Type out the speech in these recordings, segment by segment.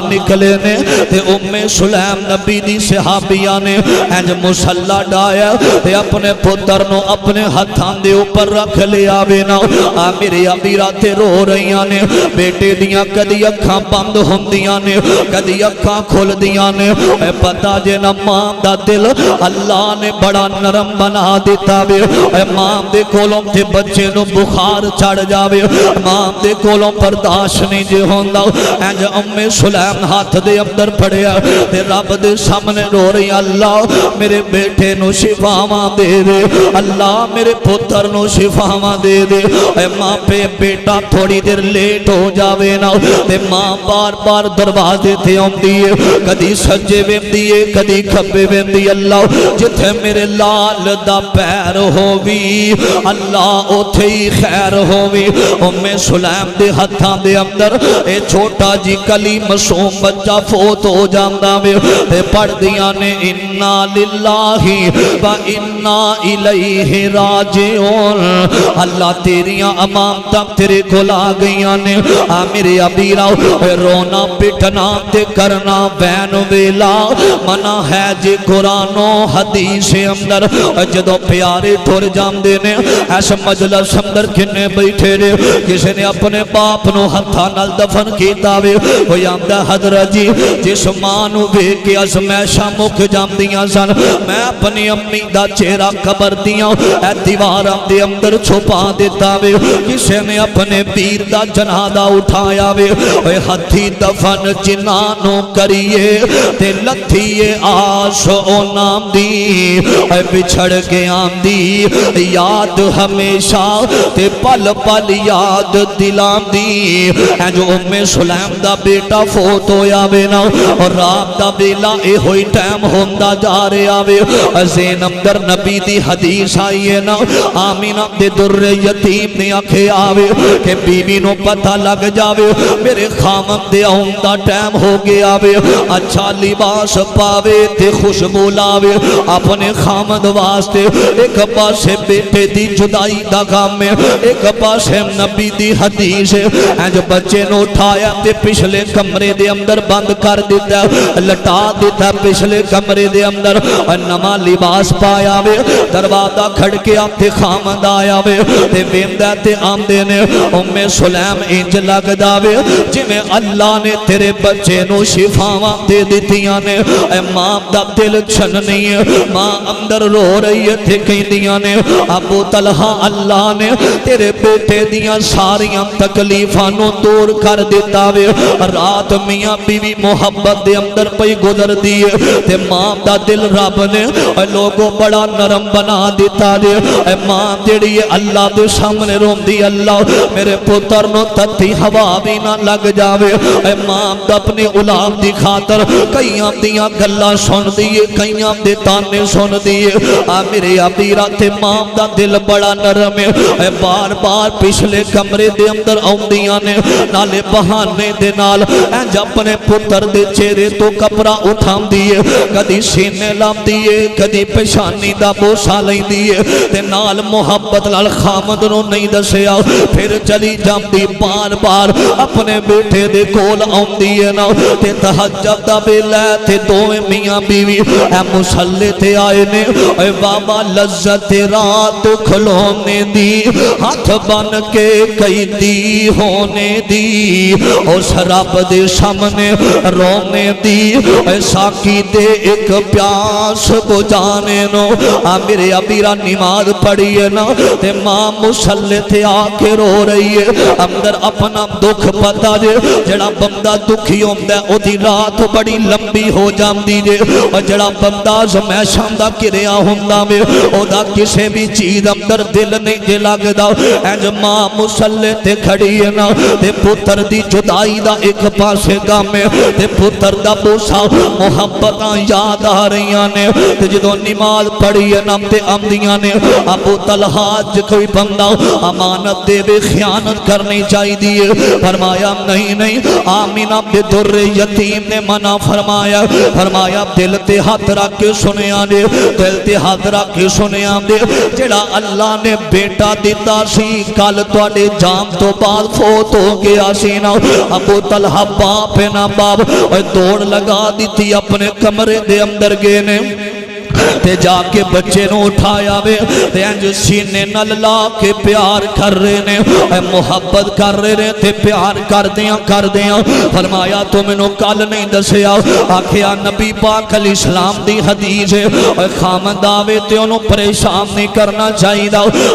نکلے نے تے سلیم نبی دی صحابیہ نے انج مصلا ڈایا تے اپنے پتر نو اپنے ہتھاں دے اوپر رکھ لیا وینا میرے امیرا تے رو رہیاں نے بیٹے دیاں کدی اکھاں بند ہوندیاں نے کدی اکھاں کھل دیاں نے پتہ جے نہ ماں دا دل اللہ نے بڑا نرم بنا دیتا وے ماں دے کولوں تے بچے نو بخار چڑھ جاوے ماں دے کولوں برداشت نہیں جے ہوندا انج سلیم ہاتھ دے اندر پڑیا تے رب دے سامنے رو رہی اللہ میرے بیٹے نو شفاواں دے دے اللہ میرے پتر نو شفاواں دے دے اے ماں پہ بیٹا تھوڑی دیر لیٹ ہو جاوے نا تے ماں بار بار دروازے تے آندی ہے کدی سجے ویندی ہے کدی کھبے ویندی اللہ جتھے میرے لال دا پیر ہووی اللہ اوتھے ہی خیر ہووی سلیم دے ہتھاں دے اندر اے چھوٹا جی کلی مسوم بچہ فوت ہو جاندا وے تے پڑھ دیاں نے انا للہ و انا الیہ راجعون اللہ تیریاں امانتاں تیرے کول آ گئیاں نے میرے ابیرا رونا پٹنا تے کرنا بین ویلا منع ہے جے قرآن و حدیث اندر جدو پیارے ٹر جاندے نے اس مجلس اندر کنے بیٹھے نے کسی نے اپنے باپ نو ہتھاں نال دفن کیتا وے وہ آندا حضرت جی جس ماں نو ویکھ کے ازمائشاں مک جاندیاں سن میں اپنی امی دا چہرہ قبر دیاں اے دیواراں دے اندر چھپا دیتا وے کسی نے اپنے پیر دا جنازہ اٹھایا وے اے ہتھی دفن جنانو کریے تے لتھیے آس او نام دی اے بچھڑ کے آندی یاد ہمیشہ تے پل پل یاد دلان دی اے جو سلیم دا بیٹا فوت ہویا وے نا اور رات دا بیلا اے ہوئی ٹائم ہوندا جا رہا وے زینب در نبی دی حدیث آئی ہے نا آمینہ دے در یتیم نے آکھے آوے کہ بی بی نو پتہ لگ جاوے میرے خامن دے ہوندا ٹائم ہو گیا وے اچھا لباس پاوے تے خوشبو لاوے اپنے خامن واسطے ایک پاسے بیٹے دی جدائی دا غم میں ایک پاسے نبی دی حدیث جو بچے نو اٹھایا تے پچھلے کمرے دے اندر بند کر دیتا لٹا دیتا پچھلے کمرے دے اندر نما لباس پایا وے دروازہ کھڑکیا تے خامد آیا وے تے ویندہ تے آمدے نے سلیم انج لگ داوے جی میں اللہ نے تیرے بچے نو شفاواں دے دیتیاں نے اے ماں دا دل چھن نہیں ہے ماں اندر رو رہی ہے تے کہیں دیاں نے ابو طلحہ اللہ نے تیرے بیٹے دیاں ساریاں تکلیفاں نو دور کر دیتا وے رات میاں بیوی محبت دے اندر پئی گزر دیئے تے ماں دا دل رب نے لوگوں بڑا نرم بنا دیتا دے اے ماں جڑی اللہ دے سامنے رون دی اللہ میرے پتر نو تتی ہوا بھی نہ لگ جاوے اے ماں دا اپنی اولاد دی خاطر کئیاں دیاں گلہ سن دیئے کئیاں دے تانے سن دیئے میرے ابیرہ تے ماں دا دل بڑا نرم ہے بار بار پچھلے کمرے دے اندر آؤندیاں نے نالے بہانے دے نال انج اپنے پتر دے چہرے تو کپڑا اٹھام دیئے کدی سینے لام دیئے کدی پیشانی دا بوسا لیں دیئے تے نال محبت لال خامد نو نہیں دسیا پھر چلی جام دی بار بار اپنے بیٹے دے کول آؤں دیئے نا تے تحجب دا بیلے تے دوئے میاں بیوی اے مسلے تے آئے نے اے بابا لذت رات کھلونے دی ہاتھ بن کے کئی دی ہونے دی اس رب دے سامنے رونے دی اے ساکی دے ایک پیاس بجانے نو میرے ابیرہ نماز پڑھئے نا تے ماں مسلے تے آکے رو رہی ہے اندر اپنا دکھ پتا جے جڑا بندہ دکھی ہوندہ او دی رات بڑی لمبی ہو جام دیجے اور جڑا بندہ زمیشان دا کریا ہوندہ میں او دا کسے بھی چیز اندر دل نہیں جے لگ دا اینج ماں مسلے تے کھڑی ہے نا تے پتر دی جدائی دا ایک پاسے گا میں تے پتر دا بوسا محبتاں یاد آ رہیاں نے تے جدو نماز پڑھی ہے نا تے آمدیاں نے ابو طلحہ جے کوئی بندہ امانت دے بے خیانت کرنی چاہی دیئے فرمایا نہیں آمینہ بے در یتیم نے منع فرمایا دل تے ہاتھ رکھ کے سنے آنے دل تے ہاتھ رکھ کے سنے آنے جڑا اللہ نے بیٹا دیتا سی کل توڑے جام تو بعد فوت ہو گیا سی نا ابو طلحہ باپ ہے نہ باپ، اور دوڑ لگا دیتی اپنے کمرے دے اندر گئے نے تے جا کے بچے نو اٹھایا وے تے انج سینے نال لا کے پیار کر رہے نے، اے محبت کر رہے نے تے پیار کر دیاں فرمایا تو مینوں کل نہیں دسیا، آکھیا نبی پاک علیہ السلام دی حدیث ہے، اے خامد آوے تے انہوں پریشان نہیں کرنا چاہیے،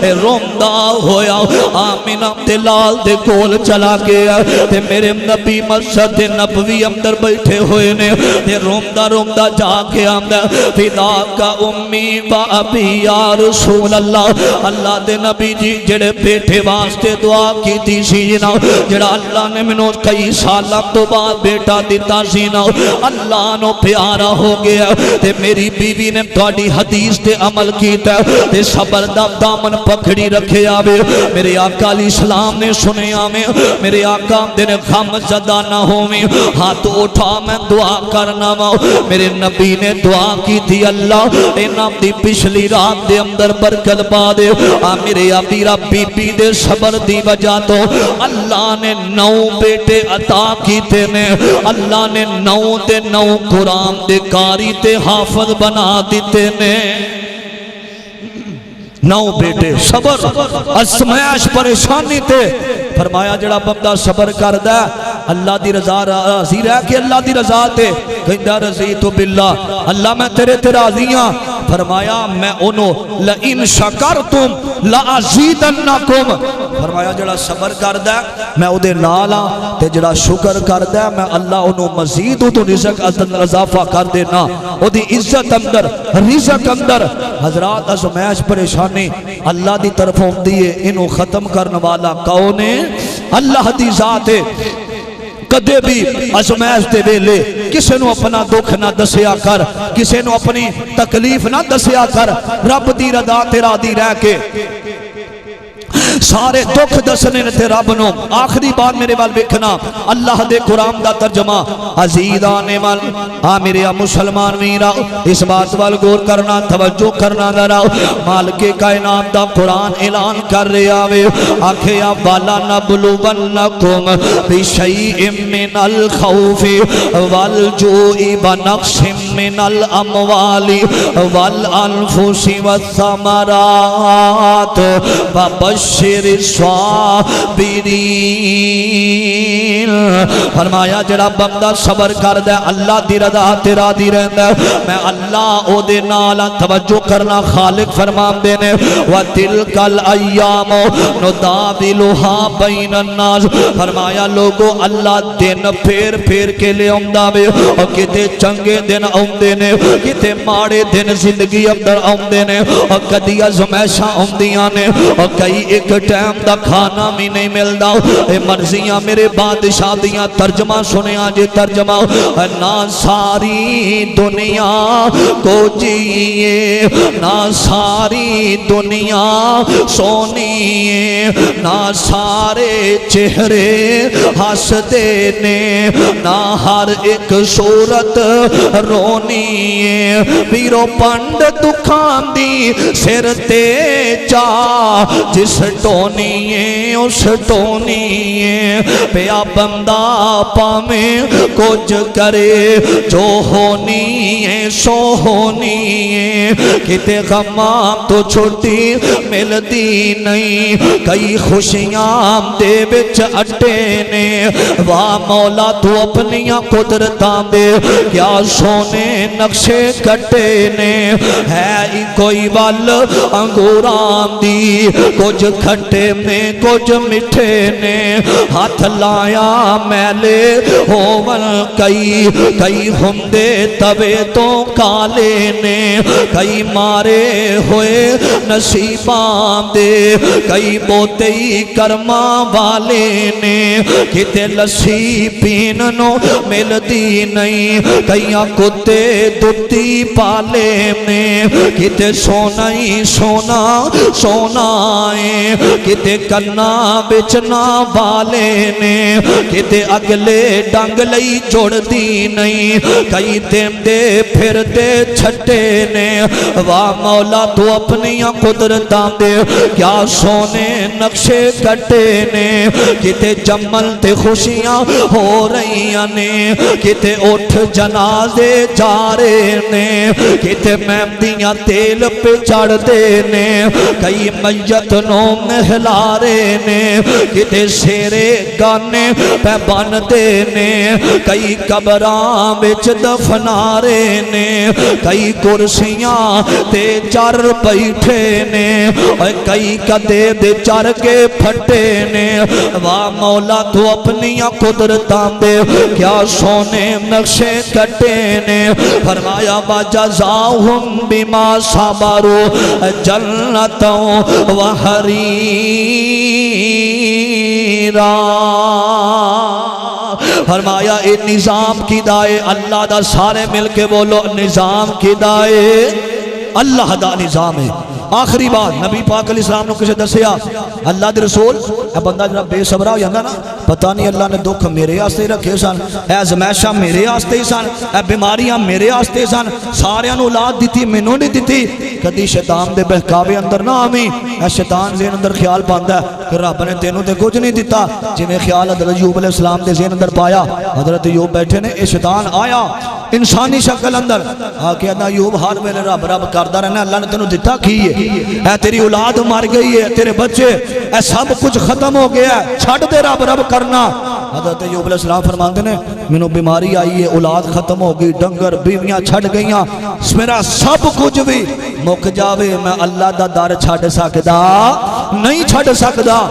اے رومدا ہویا آمینہ تے لال دے کول چلا گیا تے میرے نبی مسجد نبوی اندر بیٹھے ہوئے نے تے رومدا جا کے آمدہ فدا کا امی و ابی یا رسول اللہ، اللہ دے نبی جی جڑے بیٹھے واسطے دعا کی تھی سینا، جڑا اللہ نے منوں کئی سالاں تو بعد بیٹا دیتا سینا، اللہ نو پیارا ہو گیا تے میری بیوی نے تھوڑی حدیث تے عمل کیتا تے صبر دا دامن پکڑی رکھے آوے، میرے آقا علیہ السلام نے سنے آوے، میرے آقا دن غم زدہ نہ ہوئے، ہاتھ اٹھا میں دعا کرنا وا، میرے نبی نے دعا کی تھی اللہ انہاں دی پچھلی رات دے اندر برکت پا دے، میرے ابیرا بی بی دے صبر دی وجہ تو اللہ نے 9 بیٹے عطا کیتے نے، اللہ نے 9 دے 9 قرآن دے قاری تے حافظ بنا دیتے نے، 9 بیٹے صبر ازمائش پریشانی تے فرمایا جڑا بندہ صبر کردا اللہ دی رضا راضی رہ کے اللہ دی رضا تے کہندا رضیت باللہ، اللہ میں تیرے تے راضی ہاں، فرمایا میں انہوں لئن شکرتم لازیدنکم، فرمایا جڑا صبر کردا میں او دے نال ہاں تے جڑا شکر کردا میں اللہ انہوں مزید تو رزق اضافہ کر دینا، او دی عزت اندر رزق اندر۔ حضرات ازمائش پریشانی اللہ دی طرف ہوندی ہے، انہوں ختم کرنے والا کون ہے؟ اللہ دی ذات ہے۔ کدے بھی ازمائش دے ویلے کسے نو اپنا دکھ نہ دسیا کر، کسے نو اپنی تکلیف نہ دسیا کر، رب دی رضا تے راضی رہ کے سارے دکھ دسنے تے رب نو۔ آخری بات میرے وال ویکھنا، اللہ دے قرآن دا ترجمہ عزیزان وال میرے مسلمان ویرا اس بات وال غور کرنا، توجہ کرنا ذرا، مالک کائنات دا قرآن اعلان کر رہا وے، آکھیا والا نبلونکم بشیء من الخوف والجوع ونقص من الاموال والانفس والثمرات وبشر الصابرین، فرمایا جڑا بندہ صبر کردا ہے اللہ دی رضا تے راضی رہندا ہے، میں اللہ او دے نال توجہ کرنا، خالق فرماندے نے وَتِلْكَ الْأَيَّامُ نُدَاوِلُهَا بَيْنَ النَّاسِ، فرمایا لوگو اللہ دن پھیر پھیر کے لے آندا وے، اور کتے چنگے دن آندے نے کتے ماڑے دن زندگی اندر آندے نے، اور کدی ازمائشاں آندیاں نے، اور کئی ایک ٹائم دا کھانا بھی نہیں ملدا، اے مرضیاں میرے بادشاہ دیاں ترجمہ سنیا جے ترجمہ، نہ ساری دنیا کو جیے نہ ساری دنیا سونی، نہ سارے چہرے ہستے نے، نہ ہر ایک صورت رونی، پیرو پنڈ دکھان دی سر تے چا جس ٹونی ہے اس ٹونی ہے، پیا بندہ پامیں کچھ کرے جو ہونی ہے سو ہونی ہے، کتے غمام تو چھوٹی ملتی نہیں، کئی خوشیاں دے بچ اٹے نے، واہ مولا تو اپنیاں قدرتاں دے کیا سونے نقشے کٹے نے، ہے کوئی وال انگوران دی کچھ کھٹے میں کچھ مٹھے نے، ہاتھ لایا میلے ہوون کئی ہندے توے تو کالے نے، کئی مارے ہوئے نصیبان دے، کئی بوتے کرما والے نے، کتے لسی پین نو ملدی نہیں، کئیاں کتے تے دتی پالے نے کتے سونا ہی سونا سونا ہے کتے کنا بچنا والے نے کتے اگلے ڈنگ لئی جوڑ دی نہیں کئی دن دے پھر دے چھٹے نے واہ مولا تو اپنی قدرتاں دے کیا سونے نقشے کٹے نے کتے جمل تے خوشیاں ہو رہی نے کتے اٹھ جنازے جا رہے نے کتے مہندیاں تیل پہ چڑھ دے نے کئی میت نو مہلا رہے نے کتے شیرے گانے پہ بن دے نے کئی قبراں وچ دفنا رہے نے کئی کرسیاں تے چر بیٹھے نے کئی کدے دے چر کے پھٹے نے واہ مولا تو اپنی قدرتاں دے کیا سونے نقشے کٹے نے فرمایا وجزاہم بما صبروا جنتا وحریرا فرمایا اے نظام کی دائے اللہ دا سارے مل کے بولو نظام کی دائے اللہ دا نظام ہے آخری بات نبی پاک علیہ السلام نے کسے دسیا اللہ دے رسول اے بندہ جناب بے صبرہ ہو جاندہ نا پتہ نہیں اللہ نے دکھ میرے آستے رکھے سن اے ازمائشاں میرے آستے سن اے بیماریاں میرے آستے سن ساریاں نو اولاد دیتی مینوں نہیں دیتی کدی شیطان دے بہکاوے اندر نہ آویں اے شیطان ذہن اندر خیال پاندا ہے کہ رب نے تینوں تے کچھ نہیں دیتا جویں خیال حضرت ایوب علیہ السلام دے ذہن اندر پایا حضرت ایوب بیٹھے نے اے شیطان آیا انسانی شکل اندر آکے ادھا ایوب ہر ویلے رب رب کردہ رہنا اللہ نے تینوں دیتا کی ہے اے تیری اولاد مر گئی ہے تیرے بچے اے سب کچھ ختم ہو گیا ہے چھڑ دے رب رب کرنا حضرت ایوب علیہ السلام فرماندے نے مینوں بیماری آئی ہے اولاد ختم ہو گئی ڈنگر بیویاں چھڑ گئیاں میرا سب کچھ بھی مک جاوے میں اللہ دا در چھڑ سکدا نہیں چھڑ سکدا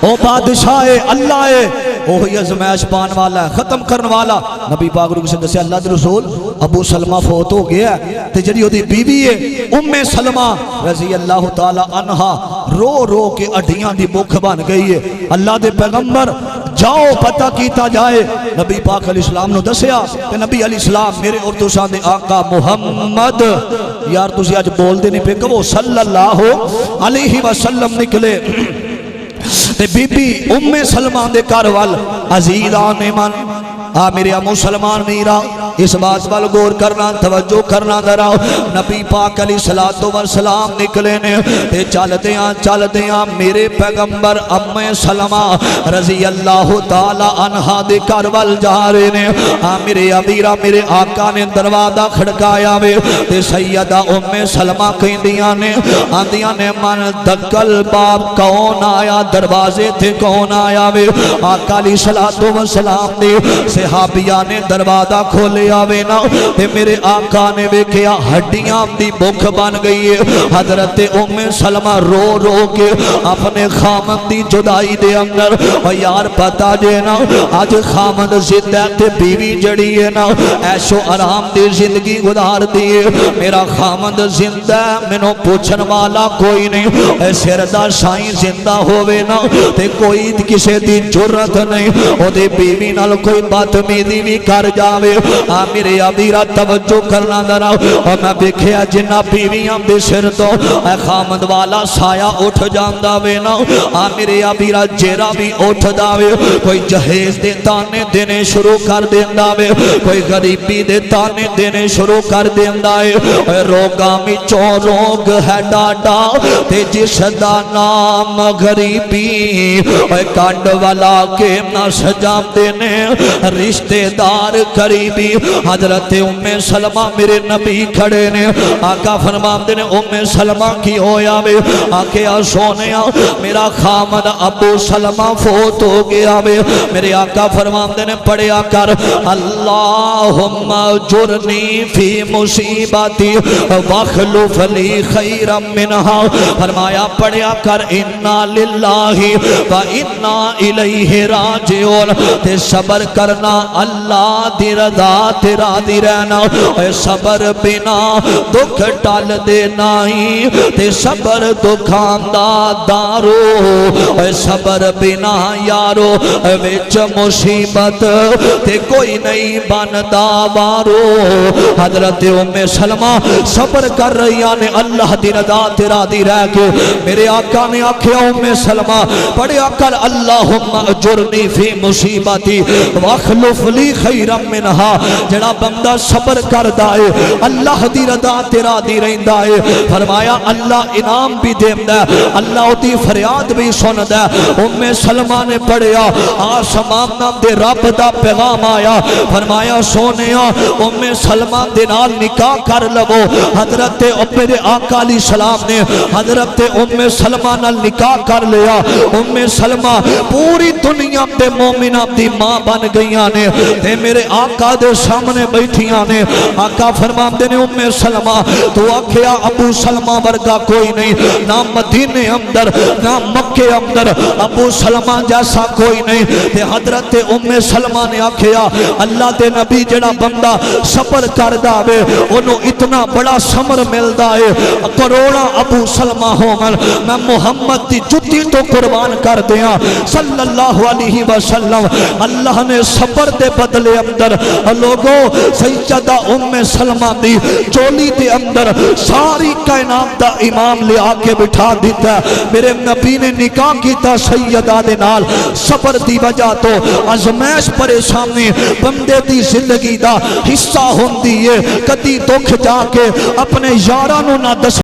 او بادشاہ اللہ ہے وہی ازمائش پان والا ہے ختم کرن والا نبی پاک روح سے دسیا اللہ دے رسول ابو سلمہ فوت ہو گیا ہے تے جڑی اودی بیوی ہے ام سلمہ رضی اللہ تعالی عنہا رو رو کے اڈیاں دی بھوک بن گئی ہے اللہ دے پیغمبر جاؤ پتہ کیتا جائے نبی پاک علیہ السلام نے دسیا کہ نبی علیہ السلام میرے اور تساں دے آقا محمد یار تسی اج بول دے نہیں پے کہ وہ صلی اللہ علیہ وسلم نکلے تے بی بی ام سلمہ دے گھر وال عزیزان من میرے مسلمان میرا اس بات وال غور کرنا توجہ کرنا ذرا نبی پاک علیہ السلام نکلے نے تے چل دیاں میرے پیغمبر ام سلمہ رضی اللہ تعالی عنہا دے گھر وال جا رہے نے میرے امیرہ میرے آقا نے دروازہ کھڑکایا وے تے سیدہ ام سلمہ کہندیاں نے آندیاں نے من دکل باب کون آیا دروازے تے کون آیا وے آقا علیہ السلام دے صحابیہ نے دروازہ کھولے آوے نا تے میرے آقا نے ویکھیا ہڈیاں دی بھوک بن گئی ہے حضرت ام سلمہ رو رو کے اپنے خامن دی جدائی دے اندر اور یار پتا جے نا آج خامن زندہ تے بیوی جڑی ہے نا ایش و آرام دی زندگی گزار دیے میرا خامن زندہ منوں پوچھن والا کوئی نہیں اے سردہ شاہی زندہ ہوئے نا تے کوئی کسے دی جرت نہیں او دے بیوی نال کوئی بات میدی بھی کر جاوے میرے ابیرہ توجہ کرنا درہ اور میں بکھیا جنہ بیویاں دے سر تو اے خامد والا سایہ اٹھ جاندہ وے نا میرے ابیرہ جیرہ بھی اٹھ داوے کوئی جہیز دے تانے دینے شروع کر دیندہ وے کوئی غریبی دے تانے دینے شروع کر دیندہ وے روگا میں چو روگ ہے ڈاڈا تے جس دا نام غریبی کانڈ والا کے نہ سجام دینے رشتے دار قریبی حضرت ام سلمہ میرے نبی کھڑے نے آقا فرماندے نے ام سلمہ کی ہویا وے آکیا سونیا میرا خامد ابو سلمہ فوت ہو گیا وے میرے آقا فرماندے نے پڑھیا کر اللہم جرنی فی مصیبتی واخلف لی خیرا منہا فرمایا پڑھیا کر انا للہ و انا الیہ راجعون تے صبر کرنا اللہ دی رضا تے راضی رہنا اے صبر بنا دکھ ٹل دے نہیں تے صبر دکھاندا دارو اے صبر بنا یارو وچ مصیبت تے کوئی نہیں بندا وارو حضرت ام سلمہ صبر کر رہی نے اللہ دی رضا تے راضی رہ کے میرے آقا نے آکھیا ام سلمہ پڑھیا کر اللہم اجرنی فی مصیبتی واخلف لی خیرا منہا جڑا بندہ صبر کردا ہے اللہ دی رضا تے راضی رہندا ہے فرمایا اللہ انعام بھی دیندا ہے اللہ دی فریاد بھی سندا ہے ام سلمہ نے پڑھیا آسمان دے رب دا پیغام آیا فرمایا سونیا ام سلمہ دے نال نکاح کر لو حضرت میرے آقا علیہ السلام نے حضرت ام سلمہ نال نکاح کر لیا ام سلمہ پوری دنیا دے مومنہ دی ماں بن گئیاں نے تے میرے آقا دے سامنے بیٹھیاں نے آقا فرماندے نے ام سلمہ تو آکھیا ابو سلمہ ورگا کوئی نہیں نہ مدینے اندر نہ مکے اندر ابو سلمہ جیسا کوئی نہیں تے حضرت ام سلمہ نے آکھیا اللہ دے نبی جڑا بندہ صبر کردا وے اونوں اتنا بڑا ثمر ملدا ہے کروڑا ابو سلمہ ہوون میں محمد دی جُتی تو قربان کر دیاں صلی اللہ علیہ وسلم اللہ نے صبر دے بدلے اندر لوگوں سیدہ ام سلمہ دی چولی دے اندر ساری کائنات دا امام لے آ کے بٹھا دیتا ہے میرے نبی نے نکاح کیتا سیدہ دے نال صبر دی وجہ تو ازمائش پریشانی بندے دی زندگی دا حصہ ہوندی ہے کدی دکھ جا کے اپنے یاراں نوں نہ دس